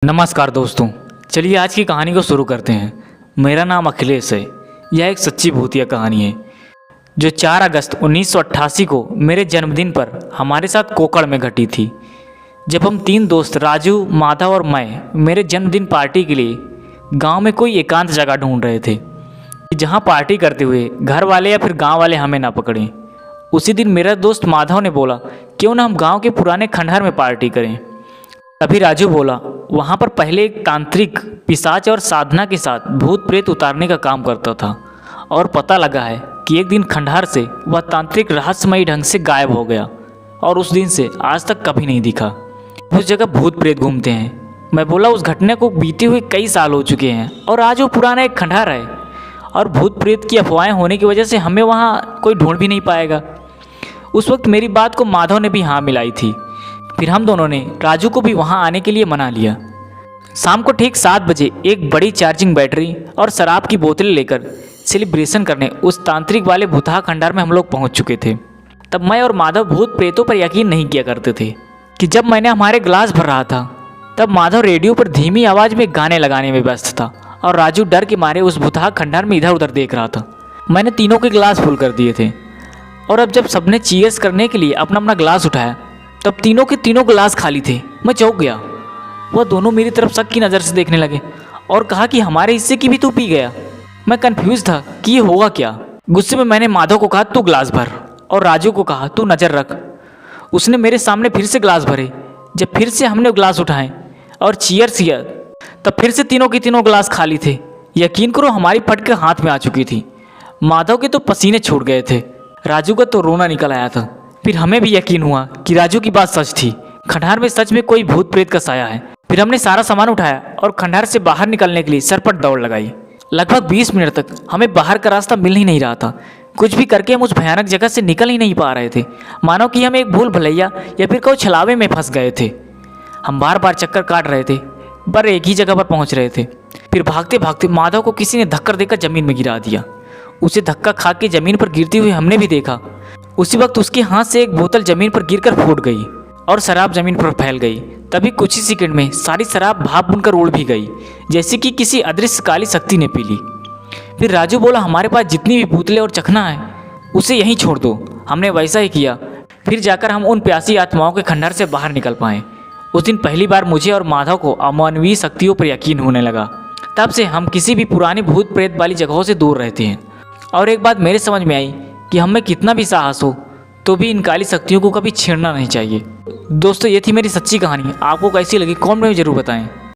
नमस्कार दोस्तों, चलिए आज की कहानी को शुरू करते हैं। मेरा नाम अखिलेश है। यह एक सच्ची भूतिया कहानी है जो 4 अगस्त 1988 को मेरे जन्मदिन पर हमारे साथ कोकड़ में घटी थी। जब हम 3 दोस्त राजू, माधव और मैं मेरे जन्मदिन पार्टी के लिए गांव में कोई एकांत जगह ढूंढ रहे थे जहां पार्टी करते हुए घर वाले या फिर गांव वाले हमें ना पकड़ें। उसी दिन मेरा दोस्त माधव ने बोला, क्यों ना हम गाँव के पुराने खंडहर में पार्टी करें। तभी राजू बोला, वहाँ पर पहले एक तांत्रिक पिशाच और साधना के साथ भूत प्रेत उतारने का काम करता था और पता लगा है कि एक दिन खंडहर से वह तांत्रिक रहस्यमयी ढंग से गायब हो गया और उस दिन से आज तक कभी नहीं दिखा। उस जगह भूत प्रेत घूमते हैं। मैं बोला, उस घटना को बीते हुए कई साल हो चुके हैं और आज वो पुराना एक खंडहर है और भूत प्रेत की अफवाहें होने की वजह से हमें वहाँ कोई ढूंढ भी नहीं पाएगा। उस वक्त मेरी बात को माधव ने भी हाँ मिलाई थी। फिर हम दोनों ने राजू को भी वहां आने के लिए मना लिया। शाम को ठीक 7 बजे एक बड़ी चार्जिंग बैटरी और शराब की बोतलें लेकर सेलिब्रेशन करने उस तांत्रिक वाले भूतहा खंडहर में हम लोग पहुंच चुके थे। तब मैं और माधव भूत प्रेतों पर यकीन नहीं किया करते थे कि जब मैंने हमारे गिलास भर रहा था तब माधव रेडियो पर धीमी आवाज़ में गाने लगाने में व्यस्त था और राजू डर के मारे उस भूतहा खंडहर में इधर उधर देख रहा था। मैंने तीनों के गिलास फुल कर दिए थे और अब जब सबने चीयर्स करने के लिए अपना अपना गिलास उठाया तब तीनों के तीनों गिलास खाली थे। मैं चौंक गया। वह दोनों मेरी तरफ शक की नज़र से देखने लगे और कहा कि हमारे हिस्से की भी तू पी गया। मैं कंफ्यूज था कि ये होगा क्या। गुस्से में मैंने माधव को कहा, तू गिलास भर, और राजू को कहा, तू नज़र रख। उसने मेरे सामने फिर से गिलास भरे। जब फिर से हमने गिलास उठाए और चीयर्स किया तब फिर से तीनों के तीनों गिलास खाली थे। यकीन करो, हमारी फटके हाथ में आ चुकी थी। माधव के तो पसीने छूट गए थे, राजू का तो रोना निकल आया था। फिर हमें भी यकीन हुआ कि राजू की बात सच थी। खंडहर में सच में कोई भूत प्रेत का साया है। फिर हमने सारा सामान उठाया और खंडहर से बाहर निकलने के लिए सरपट दौड़ लगाई। लगभग 20 मिनट तक हमें बाहर का रास्ता मिल ही नहीं रहा था। कुछ भी करके हम उस भयानक जगह से निकल ही नहीं पा रहे थे, मानो कि हम एक भूल भुलैया या फिर कोई छलावे में फंस गए थे। हम बार बार चक्कर काट रहे थे पर एक ही जगह पर पहुंच रहे थे। फिर भागते भागते माधव को किसी ने धक्कर देकर जमीन में गिरा दिया। उसे धक्का खा के जमीन पर गिरती हुई हमने भी देखा। उसी वक्त उसके हाथ से एक बोतल जमीन पर गिरकर फूट गई और शराब जमीन पर फैल गई। तभी कुछ ही सेकंड में सारी शराब भाप बनकर उड़ भी गई, जैसे कि किसी अदृश्य काली शक्ति ने पी ली। फिर राजू बोला, हमारे पास जितनी भी बोतलें और चखना है उसे यहीं छोड़ दो। हमने वैसा ही किया। फिर जाकर हम उन प्यासी आत्माओं के खंडहर से बाहर निकल पाए। उस दिन पहली बार मुझे और माधव को अमानवीय शक्तियों पर यकीन होने लगा। तब से हम किसी भी पुरानी भूत प्रेत वाली जगहों से दूर रहते हैं। और एक बात मेरे समझ में आई कि हमें कितना भी साहस हो तो भी इन काली शक्तियों को कभी छेड़ना नहीं चाहिए। दोस्तों, ये थी मेरी सच्ची कहानी। आपको कैसी लगी कमेंट में ज़रूर बताएं।